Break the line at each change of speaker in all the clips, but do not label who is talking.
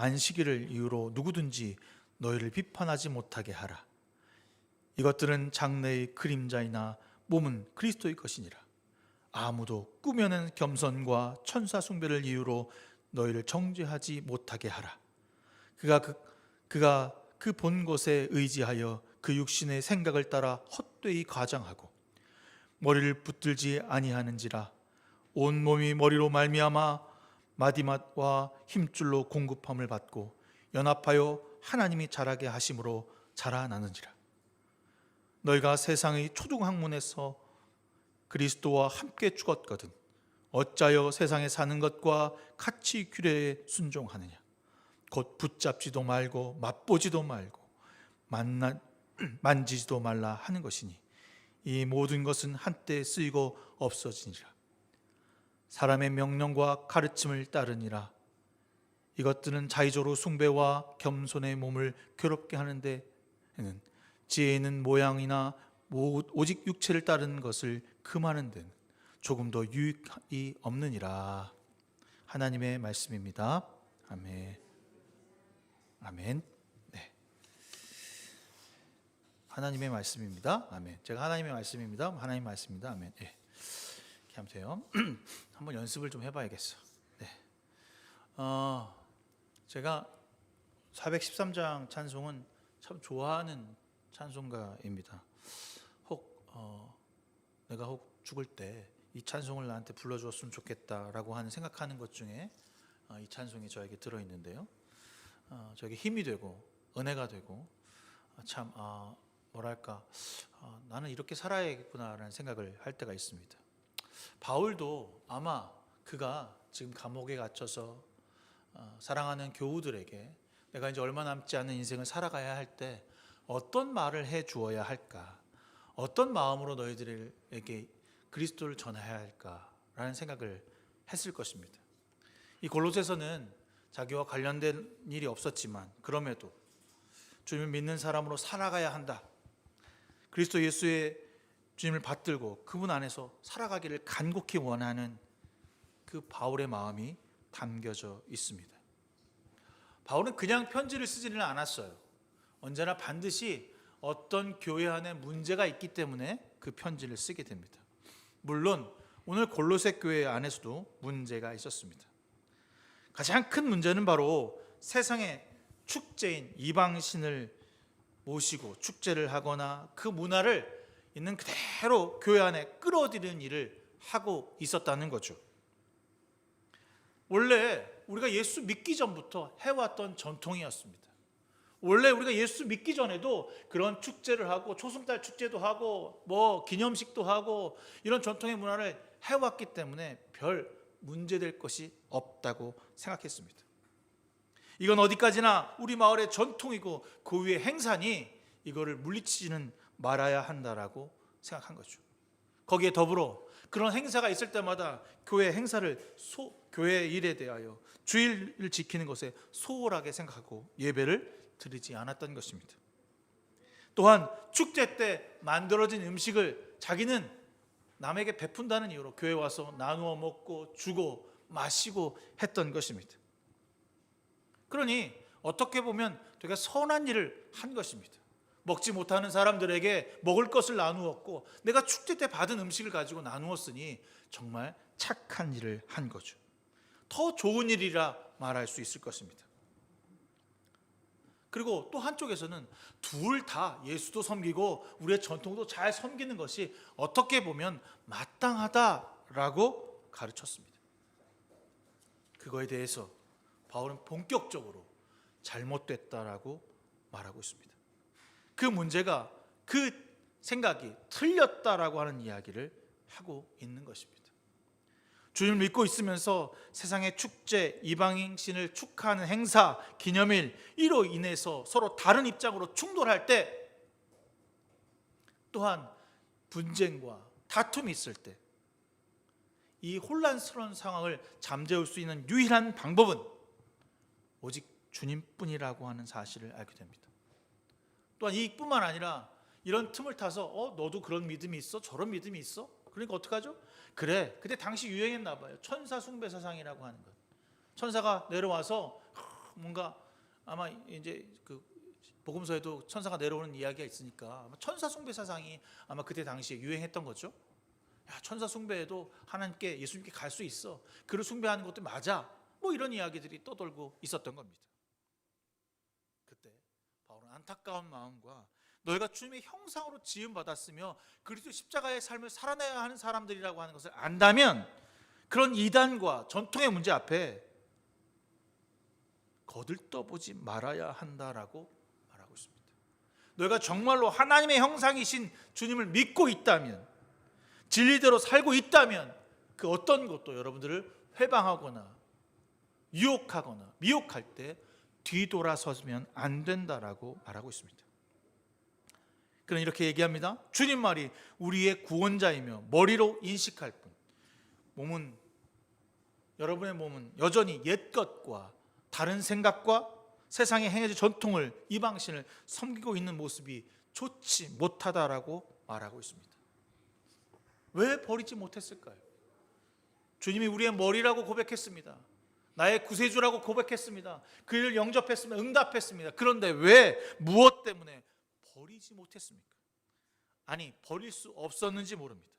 안식일을 이유로 누구든지 너희를 비판하지 못하게 하라. 이것들은 장래의 그림자이나 몸은 그리스도의 것이니라. 아무도 꾸며낸 겸손과 천사 숭배를 이유로 너희를 정죄하지 못하게 하라. 그가 그 본 것에 의지하여 그 육신의 생각을 따라 헛되이 가장하고 머리를 붙들지 아니하는지라. 온 몸이 머리로 말미암아 마디맛과 힘줄로 공급함을 받고 연합하여 하나님이 자라게 하심으로 자라나는지라. 너희가 세상의 초중학문에서 그리스도와 함께 죽었거든 어찌하여 세상에 사는 것과 같이 규례에 순종하느냐. 곧 붙잡지도 말고 맛보지도 말고 만지지도 말라 하는 것이니 이 모든 것은 한때 쓰이고 없어지니라. 사람의 명령과 가르침을 따르니라. 이것들은 자의적으로 숭배와 겸손의 몸을 괴롭게 하는 데에는 지혜 있는 모양이나 오직 육체를 따르는 것을 금하는 데는 조금 더 유익이 없느니라. 하나님의 말씀입니다. 아멘. 아멘. 네. 하나님의 말씀입니다. 아멘. 제가 하나님의 말씀입니다. 하나님의 말씀입니다. 아멘. 네. 이렇게 하면 돼요. 한번 연습을 좀 해봐야겠어. 네. 제가 413장 찬송은 참 좋아하는 찬송가입니다. 내가 혹 죽을 때 이 찬송을 나한테 불러주었으면 좋겠다라고 하는 생각하는 것 중에 이 찬송이 저에게 들어있는데요. 저에게 힘이 되고 은혜가 되고 참 뭐랄까 나는 이렇게 살아야겠구나라는 생각을 할 때가 있습니다. 바울도 아마 그가 지금 감옥에 갇혀서 사랑하는 교우들에게 내가 이제 얼마 남지 않은 인생을 살아가야 할 때 어떤 말을 해 주어야 할까, 어떤 마음으로 너희들에게 그리스도를 전해야 할까라는 생각을 했을 것입니다. 이 골로새서는 자기와 관련된 일이 없었지만 그럼에도 주님을 믿는 사람으로 살아가야 한다, 그리스도 예수의 주님을 받들고 그분 안에서 살아가기를 간곡히 원하는 그 바울의 마음이 담겨져 있습니다. 바울은 그냥 편지를 쓰지는 않았어요. 언제나 반드시 어떤 교회 안에 문제가 있기 때문에 그 편지를 쓰게 됩니다. 물론 오늘 골로새 교회 안에서도 문제가 있었습니다. 가장 큰 문제는 바로 세상의 축제인 이방신을 모시고 축제를 하거나 그 문화를 있는 그대로 교회 안에 끌어들이는 일을 하고 있었다는 거죠. 원래 우리가 예수 믿기 전부터 해왔던 전통이었습니다. 원래 우리가 예수 믿기 전에도 그런 축제를 하고 초승달 축제도 하고 뭐 기념식도 하고 이런 전통의 문화를 해왔기 때문에 별 문제될 것이 없다고 생각했습니다. 이건 어디까지나 우리 마을의 전통이고 그 위의 행사니 이거를 물리치지는 말아야 한다라고 생각한 거죠. 거기에 더불어 그런 행사가 있을 때마다 교회 행사를 교회 일에 대하여 주일을 지키는 것에 소홀하게 생각하고 예배를 드리지 않았던 것입니다. 또한 축제 때 만들어진 음식을 자기는 남에게 베푼다는 이유로 교회 와서 나누어 먹고 주고 마시고 했던 것입니다. 그러니 어떻게 보면 되게 선한 일을 한 것입니다. 먹지 못하는 사람들에게 먹을 것을 나누었고 내가 축제 때 받은 음식을 가지고 나누었으니 정말 착한 일을 한 거죠. 더 좋은 일이라 말할 수 있을 것입니다. 그리고 또 한쪽에서는 둘 다 예수도 섬기고 우리의 전통도 잘 섬기는 것이 어떻게 보면 마땅하다라고 가르쳤습니다. 그거에 대해서 바울은 본격적으로 잘못됐다라고 말하고 있습니다. 그 문제가 그 생각이 틀렸다라고 하는 이야기를 하고 있는 것입니다. 주님을 믿고 있으면서 세상의 축제, 이방인신을 축하하는 행사, 기념일 이로 인해서 서로 다른 입장으로 충돌할 때, 또한 분쟁과 다툼이 있을 때 이 혼란스러운 상황을 잠재울 수 있는 유일한 방법은 오직 주님뿐이라고 하는 사실을 알게 됩니다. 또한 이뿐만 아니라 이런 틈을 타서 너도 그런 믿음이 있어? 저런 믿음이 있어? 그러니까 어떡하죠? 그때 당시 유행했나 봐요. 천사 숭배 사상이라고 하는 것. 천사가 내려와서 뭔가 아마 이제 그 복음서에도 천사가 내려오는 이야기가 있으니까 아마 천사 숭배 사상이 아마 그때 당시에 유행했던 거죠. 야, 천사 숭배에도 하나님께 예수님께 갈 수 있어. 그를 숭배하는 것도 맞아. 뭐 이런 이야기들이 떠돌고 있었던 겁니다. 그때 바울은 안타까운 마음과 너희가 주님의 형상으로 지음 받았으며 그리스도 십자가의 삶을 살아내야 하는 사람들이라고 하는 것을 안다면 그런 이단과 전통의 문제 앞에 거들떠보지 말아야 한다라고 말하고 있습니다. 너희가 정말로 하나님의 형상이신 주님을 믿고 있다면, 진리대로 살고 있다면 그 어떤 것도 여러분들을 회방하거나 유혹하거나 미혹할 때 뒤돌아서면 안 된다라고 말하고 있습니다. 그는 이렇게 얘기합니다. 주님 말이 우리의 구원자이며 머리로 인식할 뿐, 여러분의 몸은 여전히 옛것과 다른 생각과 세상의 행해진 전통을, 이방신을 섬기고 있는 모습이 좋지 못하다라고 말하고 있습니다. 왜 버리지 못했을까요? 주님이 우리의 머리라고 고백했습니다. 나의 구세주라고 고백했습니다. 그를 영접했습니다. 응답했습니다. 그런데 왜, 무엇 때문에 버리지 못했습니까? 아니, 버릴 수 없었는지 모릅니다.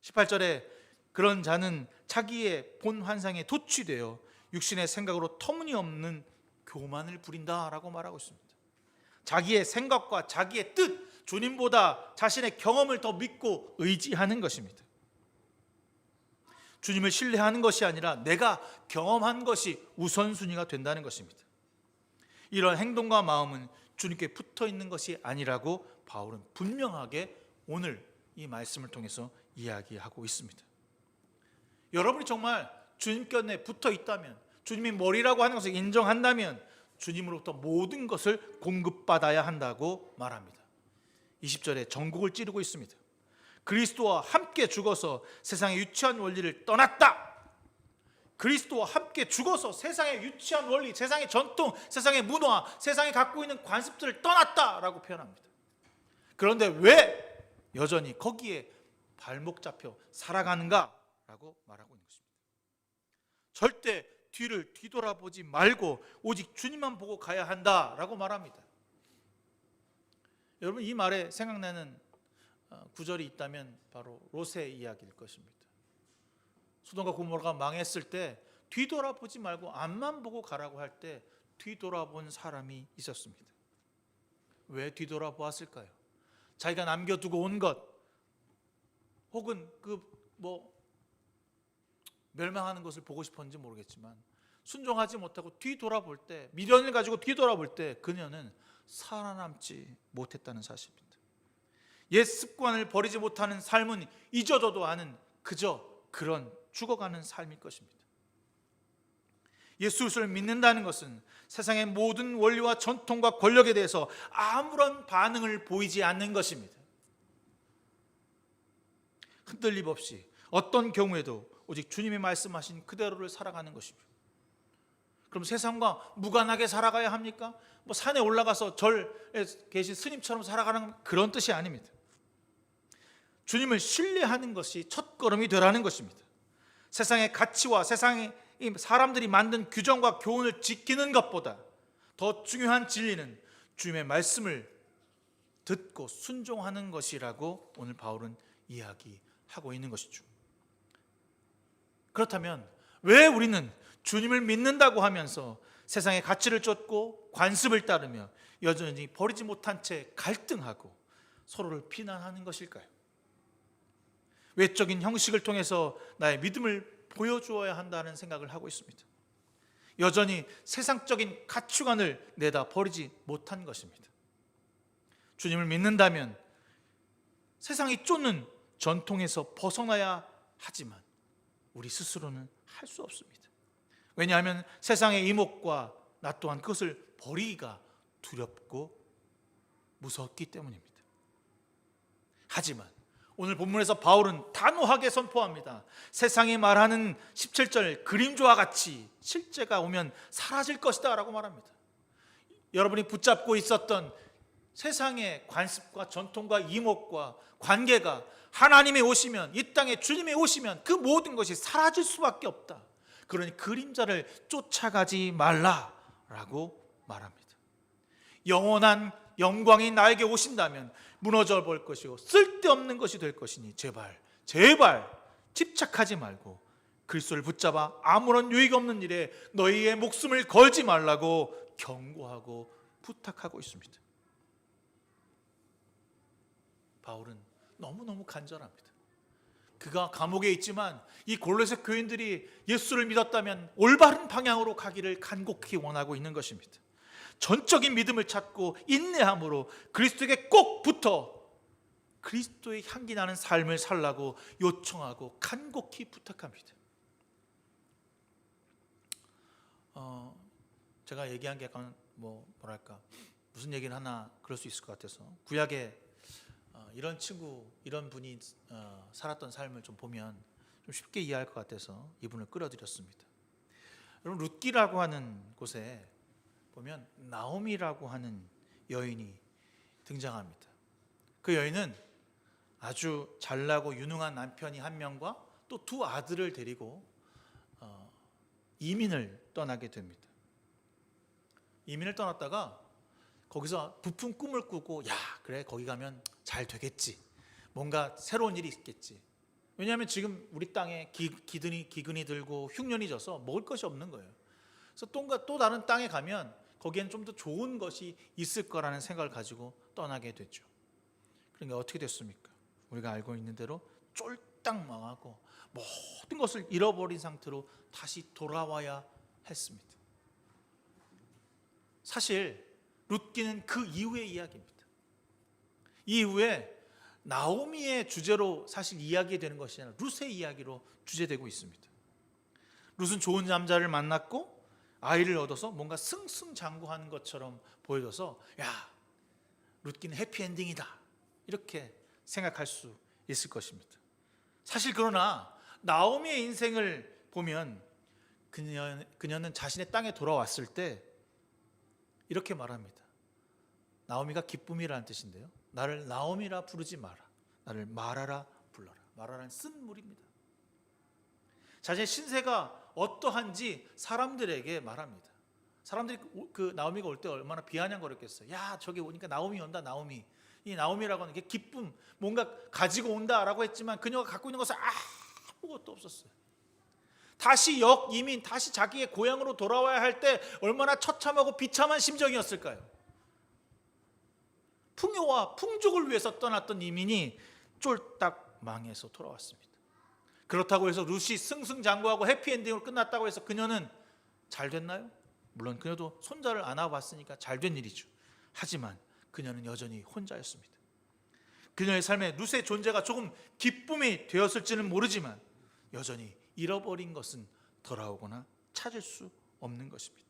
18절에 그런 자는 자기의 본 환상에 도취되어 육신의 생각으로 터무니없는 교만을 부린다라고 말하고 있습니다. 자기의 생각과 자기의 뜻, 주님보다 자신의 경험을 더 믿고 의지하는 것입니다. 주님을 신뢰하는 것이 아니라 내가 경험한 것이 우선순위가 된다는 것입니다. 이런 행동과 마음은 주님께 붙어 있는 것이 아니라고 바울은 분명하게 오늘 이 말씀을 통해서 이야기하고 있습니다. 여러분이 정말 주님께 붙어 있다면, 주님이 머리라고 하는 것을 인정한다면 주님으로부터 모든 것을 공급받아야 한다고 말합니다. 20절에 전곡을 찌르고 있습니다. 그리스도와 함께 죽어서 세상의 유치한 원리를 떠났다. 그리스도와 함께 죽어서 세상의 유치한 원리, 세상의 전통, 세상의 문화, 세상이 갖고 있는 관습들을 떠났다라고 표현합니다. 그런데 왜 여전히 거기에 발목 잡혀 살아가는가라고 말하고 있는 것입니다. 절대 뒤를 뒤돌아보지 말고 오직 주님만 보고 가야 한다라고 말합니다. 여러분, 이 말에 생각나는 구절이 있다면 바로 롯의 이야기일 것입니다. 소돔과 고모라가 망했을 때 뒤돌아보지 말고 앞만 보고 가라고 할 때 뒤돌아본 사람이 있었습니다. 왜 뒤돌아보았을까요? 자기가 남겨두고 온 것, 혹은 멸망하는 것을 보고 싶었는지 모르겠지만 순종하지 못하고 뒤돌아볼 때, 미련을 가지고 뒤돌아볼 때 그녀는 살아남지 못했다는 사실입니다. 옛 습관을 버리지 못하는 삶은 잊어져도 않은 그저 그런 죽어가는 삶일 것입니다. 예수를 믿는다는 것은 세상의 모든 원리와 전통과 권력에 대해서 아무런 반응을 보이지 않는 것입니다. 흔들림 없이 어떤 경우에도 오직 주님이 말씀하신 그대로를 살아가는 것입니다. 그럼 세상과 무관하게 살아가야 합니까? 산에 올라가서 절에 계신 스님처럼 살아가는 그런 뜻이 아닙니다. 주님을 신뢰하는 것이 첫걸음이 되라는 것입니다. 세상의 가치와 세상의 사람들이 만든 규정과 교훈을 지키는 것보다 더 중요한 진리는 주님의 말씀을 듣고 순종하는 것이라고 오늘 바울은 이야기하고 있는 것이죠. 그렇다면 왜 우리는 주님을 믿는다고 하면서 세상의 가치를 쫓고 관습을 따르며 여전히 버리지 못한 채 갈등하고 서로를 비난하는 것일까요? 외적인 형식을 통해서 나의 믿음을 보여주어야 한다는 생각을 하고 있습니다. 여전히 세상적인 가치관을 내다 버리지 못한 것입니다. 주님을 믿는다면 세상이 쫓는 전통에서 벗어나야 하지만 우리 스스로는 할 수 없습니다. 왜냐하면 세상의 이목과 나 또한 그것을 버리기가 두렵고 무섭기 때문입니다. 하지만 오늘 본문에서 바울은 단호하게 선포합니다. 세상이 말하는 17절 그림자와 같이 실제가 오면 사라질 것이다 라고 말합니다. 여러분이 붙잡고 있었던 세상의 관습과 전통과 이목과 관계가 하나님이 오시면, 이 땅에 주님이 오시면 그 모든 것이 사라질 수밖에 없다. 그러니 그림자를 쫓아가지 말라 말합니다. 영원한 영광이 나에게 오신다면 무너져 볼 것이요 쓸데없는 것이 될 것이니 제발 집착하지 말고 그리스도를 붙잡아 아무런 유익 없는 일에 너희의 목숨을 걸지 말라고 경고하고 부탁하고 있습니다. 바울은 너무너무 간절합니다. 그가 감옥에 있지만 이 골로새 교인들이 예수를 믿었다면 올바른 방향으로 가기를 간곡히 원하고 있는 것입니다. 전적인 믿음을 찾고 인내함으로 그리스도에게 꼭 붙어 그리스도의 향기 나는 삶을 살라고 요청하고 간곡히 부탁합니다. 제가 얘기한 게 약간 무슨 얘기를 하나 그럴 수 있을 것 같아서 구약에 이런 친구, 이런 분이 살았던 삶을 좀 보면 좀 쉽게 이해할 것 같아서 이분을 끌어들였습니다. 여러분, 룻기라고 하는 곳에 보면 나오미라고 하는 여인이 등장합니다. 그 여인은 아주 잘나고 유능한 남편이 한 명과 또 두 아들을 데리고 이민을 떠나게 됩니다. 이민을 떠났다가 거기서 부푼 꿈을 꾸고 그래 거기 가면 잘 되겠지, 뭔가 새로운 일이 있겠지. 왜냐하면 지금 우리 땅에 기근이 들고 흉년이 져서 먹을 것이 없는 거예요. 그래서 또 다른 땅에 가면 거기에는 좀 더 좋은 것이 있을 거라는 생각을 가지고 떠나게 됐죠. 그러니까 어떻게 됐습니까? 우리가 알고 있는 대로 쫄딱 망하고 모든 것을 잃어버린 상태로 다시 돌아와야 했습니다. 사실 룻기는 그 이후의 이야기입니다. 이후에 나오미의 주제로 사실 이야기되는 것이 아니라 룻의 이야기로 주제되고 있습니다. 룻은 좋은 남자를 만났고 아이를 얻어서 뭔가 승승장구하는 것처럼 보여져서 룻기는 해피엔딩이다 이렇게 생각할 수 있을 것입니다. 사실 그러나 나오미의 인생을 보면 그녀는 자신의 땅에 돌아왔을 때 이렇게 말합니다. 나오미가 기쁨이라는 뜻인데요, 나를 나오미라 부르지 마라, 나를 마라라 불러라. 마라라는 쓴 물입니다. 자신의 신세가 어떠한지 사람들에게 말합니다. 사람들이 그 나오미가 올 때 얼마나 비아냥거렸겠어요. 저기 오니까 나오미 온다, 나오미. 이 나오미라고 하는 게 기쁨, 뭔가 가지고 온다라고 했지만 그녀가 갖고 있는 것은 아무것도 없었어요. 다시 이민, 다시 자기의 고향으로 돌아와야 할 때 얼마나 처참하고 비참한 심정이었을까요? 풍요와 풍족을 위해서 떠났던 이민이 쫄딱 망해서 돌아왔습니다. 그렇다고 해서 룻이 승승장구하고 해피엔딩으로 끝났다고 해서 그녀는 잘 됐나요? 물론 그녀도 손자를 안아봤으니까 잘 된 일이죠. 하지만 그녀는 여전히 혼자였습니다. 그녀의 삶에 룻의 존재가 조금 기쁨이 되었을지는 모르지만 여전히 잃어버린 것은 돌아오거나 찾을 수 없는 것입니다.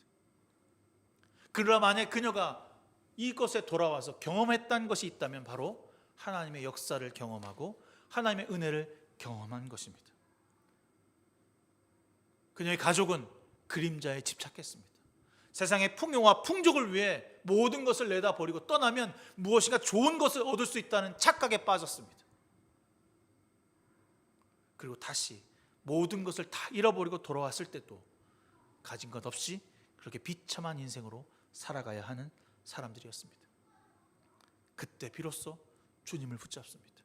그러나 만약 그녀가 이것에 돌아와서 경험했던 것이 있다면 바로 하나님의 역사를 경험하고 하나님의 은혜를 경험한 것입니다. 그녀의 가족은 그림자에 집착했습니다. 세상의 풍요와 풍족을 위해 모든 것을 내다버리고 떠나면 무엇인가 좋은 것을 얻을 수 있다는 착각에 빠졌습니다. 그리고 다시 모든 것을 다 잃어버리고 돌아왔을 때도 가진 것 없이 그렇게 비참한 인생으로 살아가야 하는 사람들이었습니다. 그때 비로소 주님을 붙잡습니다.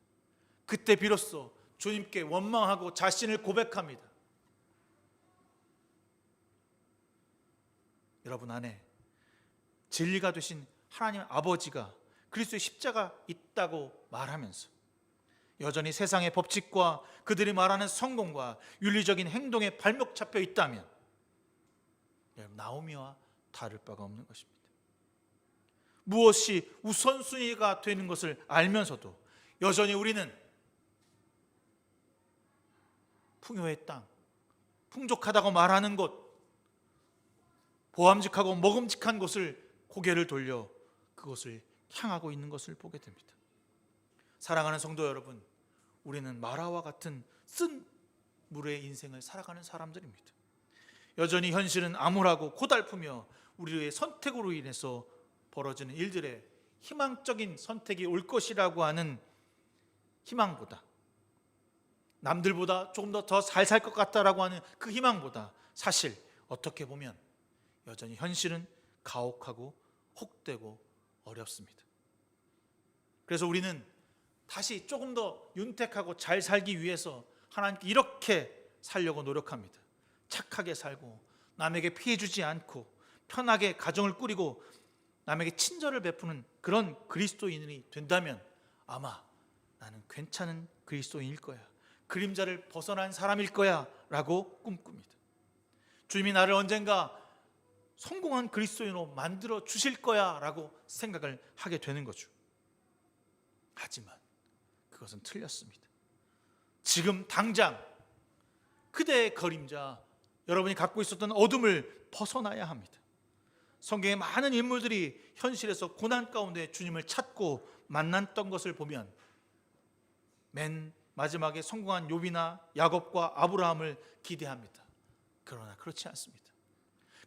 그때 비로소 주님께 원망하고 자신을 고백합니다. 여러분 안에 진리가 되신 하나님 아버지가 그리스도의 십자가 있다고 말하면서 여전히 세상의 법칙과 그들이 말하는 성공과 윤리적인 행동에 발목 잡혀 있다면 나오미와 다를 바가 없는 것입니다. 무엇이 우선순위가 되는 것을 알면서도 여전히 우리는 풍요의 땅, 풍족하다고 말하는 곳, 보암직하고 먹음직한 곳을 고개를 돌려 그것을 향하고 있는 것을 보게 됩니다. 사랑하는 성도 여러분, 우리는 마라와 같은 쓴 물의 인생을 살아가는 사람들입니다. 여전히 현실은 암울하고 고달프며 우리의 선택으로 인해서 벌어지는 일들의 희망적인 선택이 올 것이라고 하는 희망보다, 남들보다 조금 더 잘 살 것 같다라고 하는 그 희망보다 사실 어떻게 보면 여전히 현실은 가혹하고 혹되고 어렵습니다. 그래서 우리는 다시 조금 더 윤택하고 잘 살기 위해서 하나님께 이렇게 살려고 노력합니다. 착하게 살고 남에게 피해 주지 않고 편하게 가정을 꾸리고 남에게 친절을 베푸는 그런 그리스도인이 된다면 아마 나는 괜찮은 그리스도인일 거야, 그림자를 벗어난 사람일 거야 라고 꿈꿉니다. 주님이 나를 언젠가 성공한 그리스도인으로 만들어 주실 거야 라고 생각을 하게 되는 거죠. 하지만 그것은 틀렸습니다. 지금 당장 그대의 그림자, 여러분이 갖고 있었던 어둠을 벗어나야 합니다. 성경의 많은 인물들이 현실에서 고난 가운데 주님을 찾고 만났던 것을 보면 맨 마지막에 성공한 욥이나 야곱과 아브라함을 기대합니다. 그러나 그렇지 않습니다.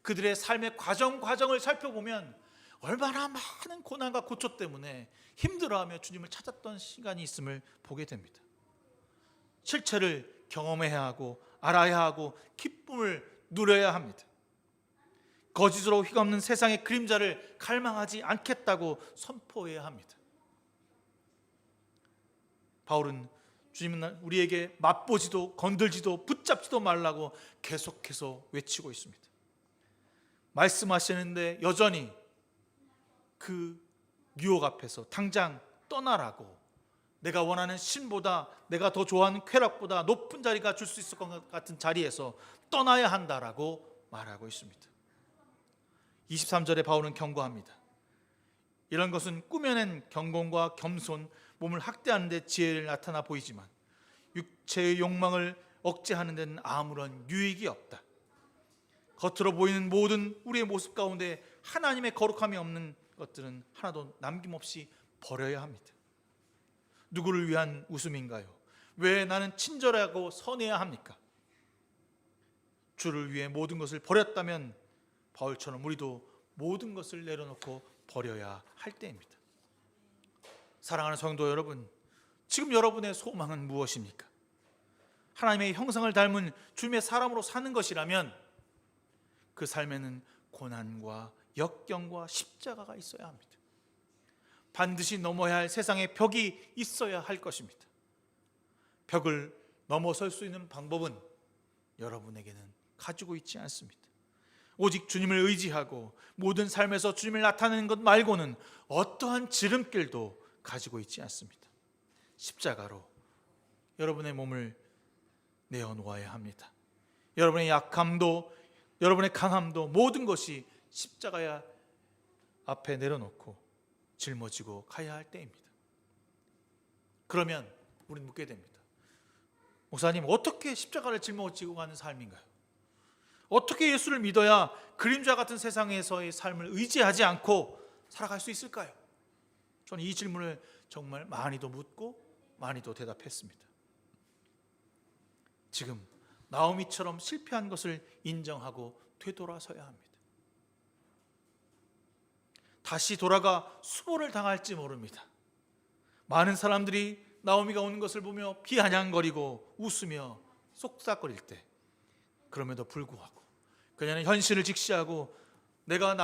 그들의 삶의 과정을 살펴보면 얼마나 많은 고난과 고초 때문에 힘들어하며 주님을 찾았던 시간이 있음을 보게 됩니다. 실체를 경험해야 하고 알아야 하고 기쁨을 누려야 합니다. 거짓으로 휘감는 세상의 그림자를 갈망하지 않겠다고 선포해야 합니다. 바울은 주님은 우리에게 맛보지도 건들지도 붙잡지도 말라고 계속해서 외치고 있습니다. 말씀하시는데 여전히 그 유혹 앞에서 당장 떠나라고, 내가 원하는 신보다, 내가 더 좋아하는 쾌락보다 높은 자리가 줄 수 있을 것 같은 자리에서 떠나야 한다라고 말하고 있습니다. 23절에 바울은 경고합니다. 이런 것은 꾸며낸 경건과 겸손, 몸을 학대하는 데 지혜를 나타나 보이지만 육체의 욕망을 억제하는 데는 아무런 유익이 없다. 겉으로 보이는 모든 우리의 모습 가운데 하나님의 거룩함이 없는 것들은 하나도 남김없이 버려야 합니다. 누구를 위한 웃음인가요? 왜 나는 친절하고 선해야 합니까? 주를 위해 모든 것을 버렸다면 바울처럼 우리도 모든 것을 내려놓고 버려야 할 때입니다. 사랑하는 성도 여러분, 지금 여러분의 소망은 무엇입니까? 하나님의 형상을 닮은 주님의 사람으로 사는 것이라면 그 삶에는 고난과 역경과 십자가가 있어야 합니다. 반드시 넘어야 할 세상의 벽이 있어야 할 것입니다. 벽을 넘어설 수 있는 방법은 여러분에게는 가지고 있지 않습니다. 오직 주님을 의지하고 모든 삶에서 주님을 나타내는 것 말고는 어떠한 지름길도 가지고 있지 않습니다. 십자가로 여러분의 몸을 내어놓아야 합니다. 여러분의 약함도 여러분의 강함도 모든 것이 십자가 앞에 내려놓고 짊어지고 가야 할 때입니다. 그러면 우리는 묻게 됩니다. 목사님, 어떻게 십자가를 짊어지고 가는 삶인가요? 어떻게 예수를 믿어야 그림자 같은 세상에서의 삶을 의지하지 않고 살아갈 수 있을까요? 저는 이 질문을 정말 많이도 묻고 많이도 대답했습니다. 지금 나오미처럼 실패한 것을 인정하고 되돌아서야 합니다. 다시 돌아가 수모를 당할지 모릅니다. 많은 사람들이 나오미가 오는 것을 보며 비아냥거리고 웃으며 쏙싹거릴 때, 그럼에도 불구하고 그녀는 현실을 직시하고 내가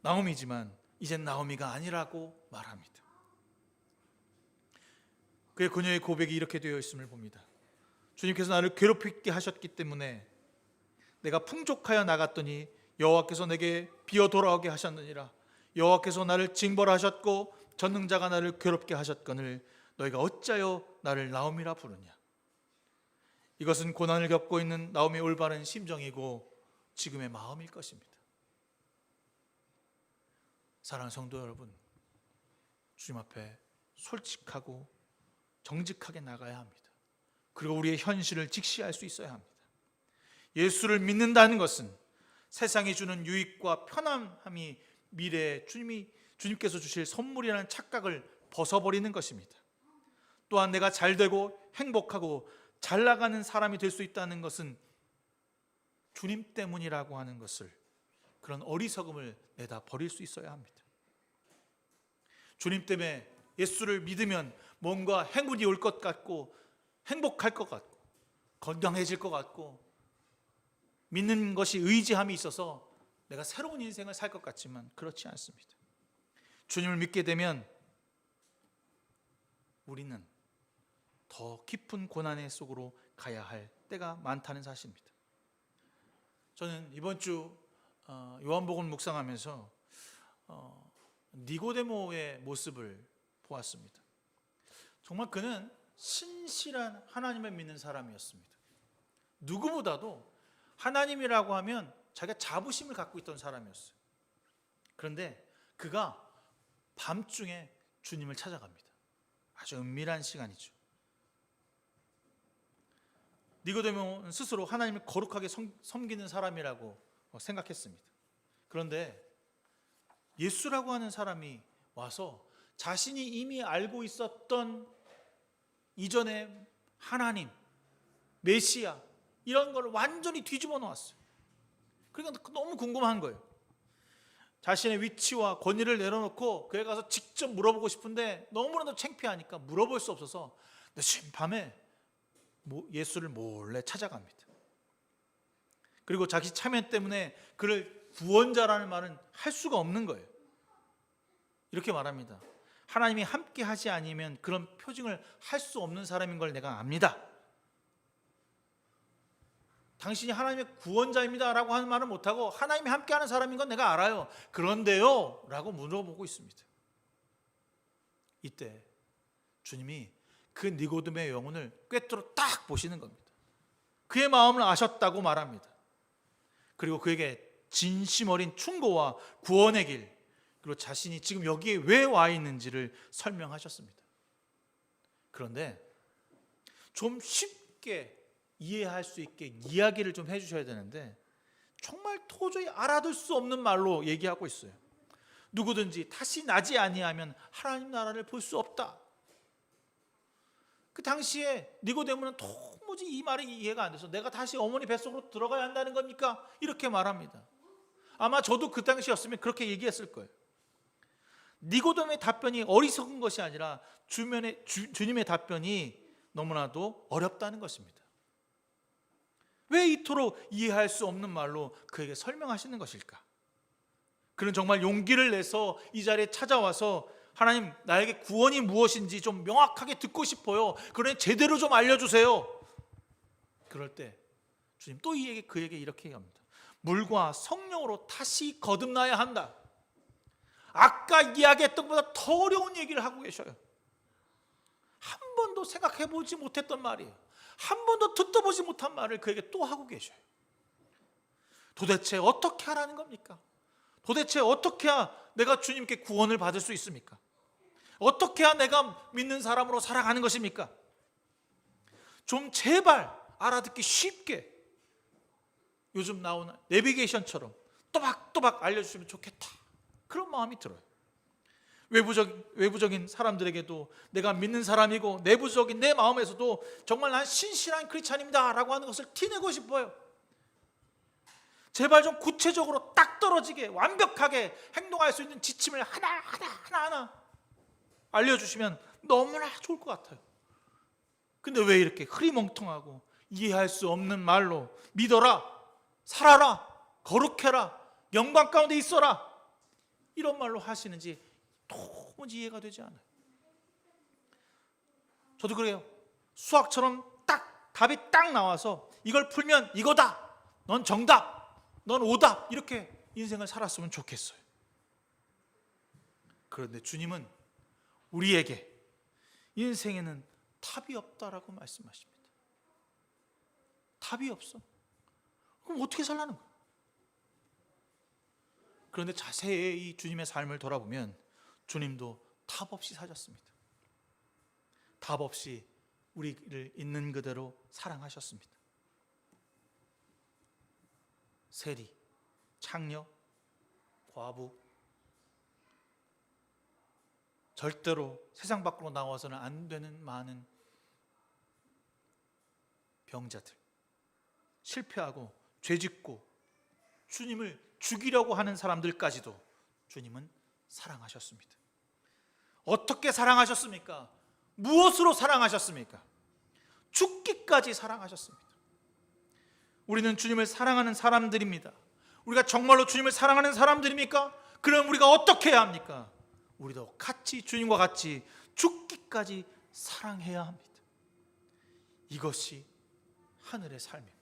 나오미지만 이젠 나오미가 아니라고 말합니다. 그녀의 고백이 이렇게 되어 있음을 봅니다. 주님께서 나를 괴롭히게 하셨기 때문에 내가 풍족하여 나갔더니 여호와께서 내게 비어 돌아오게 하셨느니라. 여호와께서 나를 징벌하셨고 전능자가 나를 괴롭게 하셨거늘 너희가 어찌하여 나를 나오미라 부르냐. 이것은 고난을 겪고 있는 나오미의 올바른 심정이고 지금의 마음일 것입니다. 사랑하는 성도 여러분, 주님 앞에 솔직하고 정직하게 나가야 합니다. 그리고 우리의 현실을 직시할 수 있어야 합니다. 예수를 믿는다는 것은 세상이 주는 유익과 편안함이 미래에 주님께서 주실 선물이라는 착각을 벗어버리는 것입니다. 또한 내가 잘되고 행복하고 잘 나가는 사람이 될 수 있다는 것은 주님 때문이라고 하는 것을, 그런 어리석음을 내다 버릴 수 있어야 합니다. 주님 때문에 예수를 믿으면 뭔가 행운이 올 것 같고 행복할 것 같고 건강해질 것 같고 믿는 것이 의지함이 있어서 내가 새로운 인생을 살 것 같지만 그렇지 않습니다. 주님을 믿게 되면 우리는 더 깊은 고난의 속으로 가야 할 때가 많다는 사실입니다. 저는 이번 주 요한복음 묵상하면서 니고데모의 모습을 보았습니다. 정말 그는 신실한 하나님을 믿는 사람이었습니다. 누구보다도 하나님이라고 하면 자기가 자부심을 갖고 있던 사람이었어요. 그런데 그가 밤중에 주님을 찾아갑니다. 아주 은밀한 시간이죠. 니고데모는 스스로 하나님을 거룩하게 섬기는 사람이라고 생각했습니다. 그런데 예수라고 하는 사람이 와서 자신이 이미 알고 있었던 이전의 하나님, 메시아 이런 걸 완전히 뒤집어 놓았어요. 그러니까 너무 궁금한 거예요. 자신의 위치와 권위를 내려놓고 그에 가서 직접 물어보고 싶은데 너무나도 창피하니까 물어볼 수 없어서 늦은 밤에 예수를 몰래 찾아갑니다. 그리고 자기 참여 때문에 그를 구원자라는 말은 할 수가 없는 거예요. 이렇게 말합니다. 하나님이 함께 하지 아니면 그런 표징을 할 수 없는 사람인 걸 내가 압니다. 당신이 하나님의 구원자입니다 라고 하는 말은 못하고 하나님이 함께하는 사람인 건 내가 알아요. 그런데요? 라고 물어보고 있습니다. 이때 주님이 그 니고데모의 영혼을 꿰뚫어 딱 보시는 겁니다. 그의 마음을 아셨다고 말합니다. 그리고 그에게 진심 어린 충고와 구원의 길, 그리고 자신이 지금 여기에 왜 와 있는지를 설명하셨습니다. 그런데 좀 쉽게 이해할 수 있게 이야기를 좀 해주셔야 되는데 정말 도저히 알아들 수 없는 말로 얘기하고 있어요. 누구든지 다시 나지 아니하면 하나님 나라를 볼 수 없다. 그 당시에 니고데모는 도무지 이 말이 이해가 안 돼서 내가 다시 어머니 뱃속으로 들어가야 한다는 겁니까? 이렇게 말합니다. 아마 저도 그 당시였으면 그렇게 얘기했을 거예요. 니고데모의 답변이 어리석은 것이 아니라 주님의 답변이 너무나도 어렵다는 것입니다. 왜 이토록 이해할 수 없는 말로 그에게 설명하시는 것일까? 그는 정말 용기를 내서 이 자리에 찾아와서 하나님, 나에게 구원이 무엇인지 좀 명확하게 듣고 싶어요. 그러니 제대로 좀 알려주세요. 그럴 때 주님 또 그에게 이렇게 얘기합니다. 물과 성령으로 다시 거듭나야 한다. 아까 이야기했던 것보다 더 어려운 얘기를 하고 계셔요. 한 번도 생각해보지 못했던 말이에요. 한 번도 듣도 보지 못한 말을 그에게 또 하고 계셔요. 도대체 어떻게 하라는 겁니까? 도대체 어떻게 해야 내가 주님께 구원을 받을 수 있습니까? 어떻게 해야 내가 믿는 사람으로 살아가는 것입니까? 좀 제발 알아듣기 쉽게 요즘 나오는 내비게이션처럼 또박또박 알려주시면 좋겠다. 그런 마음이 들어요. 외부적인 사람들에게도 내가 믿는 사람이고 내부적인 내 마음에서도 정말 난 신실한 크리스찬입니다 라고 하는 것을 티내고 싶어요. 제발 좀 구체적으로 딱 떨어지게 완벽하게 행동할 수 있는 지침을 하나 알려주시면 너무나 좋을 것 같아요. 근데 왜 이렇게 흐리멍텅하고 이해할 수 없는 말로 믿어라, 살아라, 거룩해라, 영광 가운데 있어라 이런 말로 하시는지 도무지 이해가 되지 않아요. 저도 그래요. 수학처럼 딱 답이 딱 나와서 이걸 풀면 이거다, 넌 정답, 넌 오답 이렇게 인생을 살았으면 좋겠어요. 그런데 주님은 우리에게 인생에는 답이 없다라고 말씀하십니다. 답이 없어. 그럼 어떻게 살라는 거야? 그런데 자세히 이 주님의 삶을 돌아보면 주님도 답 없이 사셨습니다. 답 없이 우리를 있는 그대로 사랑하셨습니다. 세리, 창녀, 과부, 절대로 세상 밖으로 나와서는 안 되는 많은 병자들, 실패하고 죄짓고 주님을 죽이려고 하는 사람들까지도 주님은 사랑하셨습니다. 어떻게 사랑하셨습니까? 무엇으로 사랑하셨습니까? 죽기까지 사랑하셨습니다. 우리는 주님을 사랑하는 사람들입니다. 우리가 정말로 주님을 사랑하는 사람들입니까? 그럼 우리가 어떻게 해야 합니까? 우리도 같이 주님과 같이 죽기까지 사랑해야 합니다. 이것이 하늘의 삶입니다.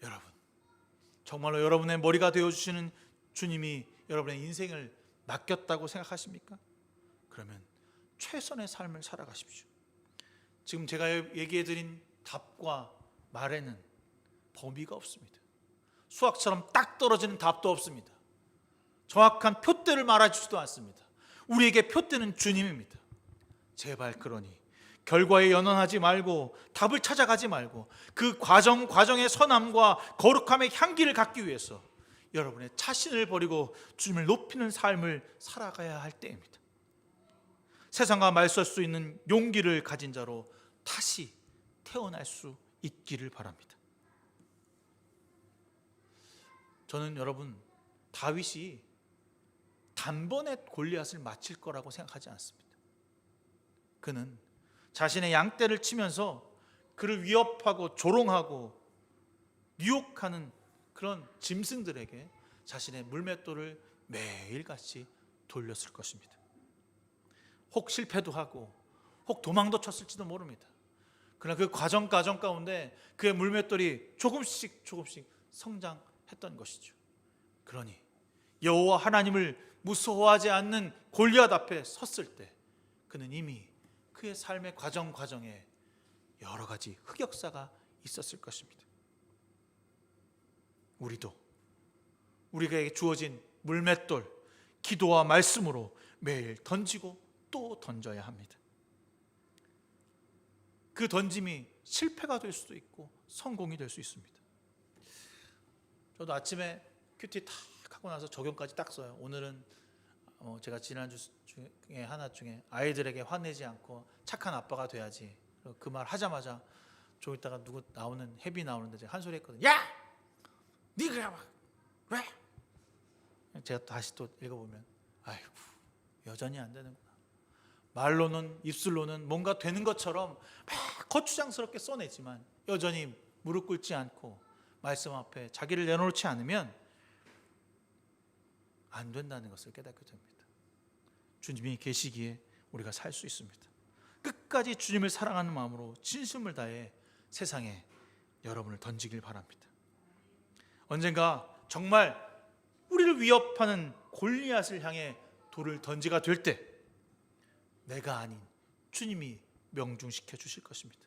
여러분, 정말로 여러분의 머리가 되어주시는 주님이 여러분의 인생을 맡겼다고 생각하십니까? 그러면 최선의 삶을 살아가십시오. 지금 제가 얘기해드린 답과 말에는 범위가 없습니다. 수학처럼 딱 떨어지는 답도 없습니다. 정확한 표대를 말해주지도 않습니다. 우리에게 표대는 주님입니다. 제발 그러니 결과에 연연하지 말고 답을 찾아가지 말고 그 과정의 선함과 거룩함의 향기를 갖기 위해서 여러분의 자신을 버리고 주님을 높이는 삶을 살아가야 할 때입니다. 세상과 맞설 수 있는 용기를 가진 자로 다시 태어날 수 있기를 바랍니다. 저는 여러분, 다윗이 단번에 골리앗을 마칠 거라고 생각하지 않습니다. 그는 자신의 양떼를 치면서 그를 위협하고 조롱하고 유혹하는 그런 짐승들에게 자신의 물맷돌을 매일같이 돌렸을 것입니다. 혹 실패도 하고 혹 도망도 쳤을지도 모릅니다. 그러나 그 과정 가운데 그의 물맷돌이 조금씩 성장했던 것이죠. 그러니 여호와 하나님을 무서워하지 않는 골리앗 앞에 섰을 때 그는 이미 그의 삶의 과정에 여러 가지 흑역사가 있었을 것입니다. 우리도 우리에게 주어진 물맷돌, 기도와 말씀으로 매일 던지고 또 던져야 합니다. 그 던짐이 실패가 될 수도 있고 성공이 될 수 있습니다. 저도 아침에 큐티 탁 하고 나서 적용까지 딱 써요. 오늘은 제가 지난주 중에 하나 중에 아이들에게 화내지 않고 착한 아빠가 돼야지. 그 말 하자마자 좀 있다가 누구 나오는 혜비 나오는데 제가 한 소리 했거든요. 야! 니 그래 막 왜? 제가 다시 또 읽어보면 아이고 여전히 안 되는구나. 말로는 입술로는 뭔가 되는 것처럼 막 거추장스럽게 써내지만 여전히 무릎 꿇지 않고 말씀 앞에 자기를 내놓지 않으면 안 된다는 것을 깨닫게 됩니다. 주님이 계시기에 우리가 살 수 있습니다. 끝까지 주님을 사랑하는 마음으로 진심을 다해 세상에 여러분을 던지길 바랍니다. 언젠가 정말 우리를 위협하는 골리앗을 향해 돌을 던지가 될 때 내가 아닌 주님이 명중시켜 주실 것입니다.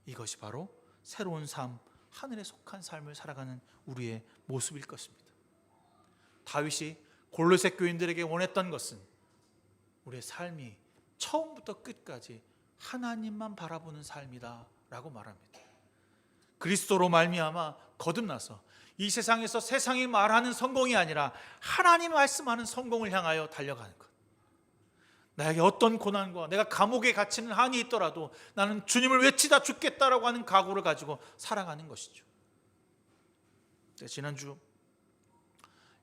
이것이 바로 새로운 삶, 하늘에 속한 삶을 살아가는 우리의 모습일 것입니다. 다윗이 골로새 교인들에게 원했던 것은 우리의 삶이 처음부터 끝까지 하나님만 바라보는 삶이다 라고 말합니다. 그리스도로 말미암아 거듭나서 이 세상에서 세상이 말하는 성공이 아니라 하나님 말씀하는 성공을 향하여 달려가는 것. 나에게 어떤 고난과 내가 감옥에 갇히는 한이 있더라도 나는 주님을 외치다 죽겠다라고 하는 각오를 가지고 살아가는 것이죠. 지난주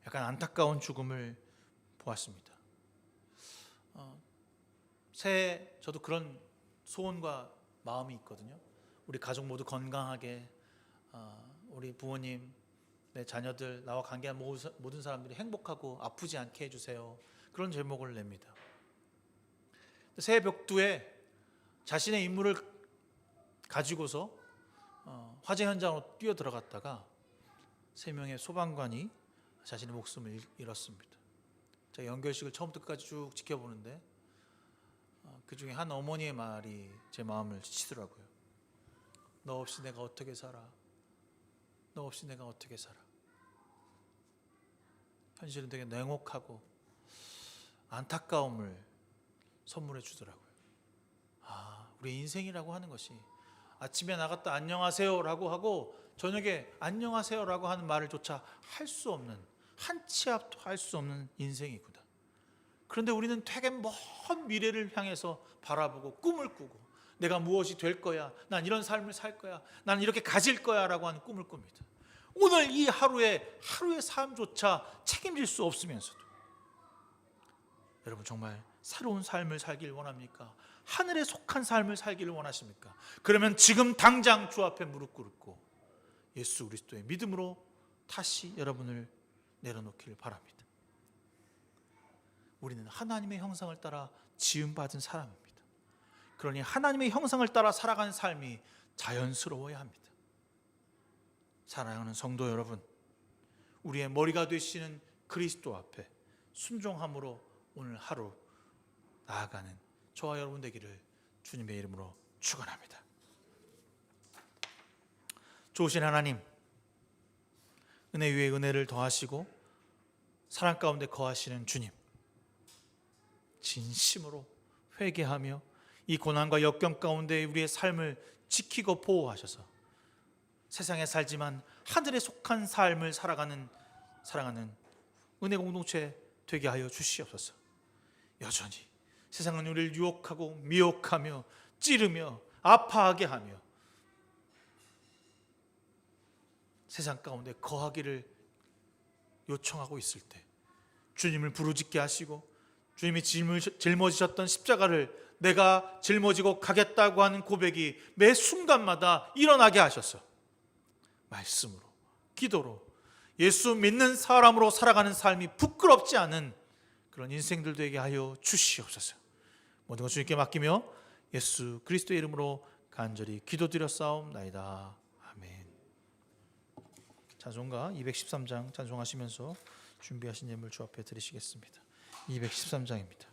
약간 안타까운 죽음을 보았습니다. 새해 저도 그런 소원과 마음이 있거든요. 우리 가족 모두 건강하게, 우리 부모님, 내 자녀들, 나와 관계한 모든 사람들이 행복하고 아프지 않게 해주세요. 그런 제목을 냅니다. 새해 벽두에 자신의 인물을 가지고서 화재 현장으로 뛰어 들어갔다가 3명의 소방관이 자신의 목숨을 잃었습니다. 제가 연결식을 처음부터 끝까지 쭉 지켜보는데 그 중에 한 어머니의 말이 제 마음을 치더라고요. 너 없이 내가 어떻게 살아? 너 없이 내가 어떻게 살아? 현실은 되게 냉혹하고 안타까움을 선물해 주더라고요. 우리 인생이라고 하는 것이 아침에 나갔다 안녕하세요라고 하고 저녁에 안녕하세요라고 하는 말을 조차 할 수 없는, 한 치 앞도 할 수 없는 인생이구나. 그런데 우리는 되게 먼 미래를 향해서 바라보고 꿈을 꾸고 내가 무엇이 될 거야, 난 이런 삶을 살 거야, 난 이렇게 가질 거야 라고 하는 꿈을 꿉니다. 오늘 이 하루의 삶조차 책임질 수 없으면서도 여러분 정말 새로운 삶을 살길 원합니까? 하늘에 속한 삶을 살기를 원하십니까? 그러면 지금 당장 주 앞에 무릎 꿇고 예수 그리스도의 믿음으로 다시 여러분을 내려놓기를 바랍니다. 우리는 하나님의 형상을 따라 지음받은 사람입니다. 그러니 하나님의 형상을 따라 살아가는 삶이 자연스러워야 합니다. 사랑하는 성도 여러분, 우리의 머리가 되시는 그리스도 앞에 순종함으로 오늘 하루 나아가는 저와 여러분 되기를 주님의 이름으로 축원합니다. 좋으신 하나님, 은혜 위에 은혜를 더하시고 사랑 가운데 거하시는 주님, 진심으로 회개하며 이 고난과 역경 가운데 우리의 삶을 지키고 보호하셔서 세상에 살지만 하늘에 속한 삶을 살아가는 사랑하는 은혜 공동체 되게 하여 주시옵소서. 여전히 세상은 우리를 유혹하고 미혹하며 찌르며 아파하게 하며 세상 가운데 거하기를 요청하고 있을 때 주님을 부르짖게 하시고 주님이 짊어지셨던 십자가를 내가 짊어지고 가겠다고 하는 고백이 매 순간마다 일어나게 하셔서 말씀으로 기도로 예수 믿는 사람으로 살아가는 삶이 부끄럽지 않은 그런 인생들 되게 하여 주시옵소서. 모든 것 주님께 맡기며 예수 그리스도의 이름으로 간절히 기도드렸사옵나이다. 아멘. 찬송가 213장 찬송하시면서 준비하신 예물 주 앞에 드리시겠습니다. 213장입니다.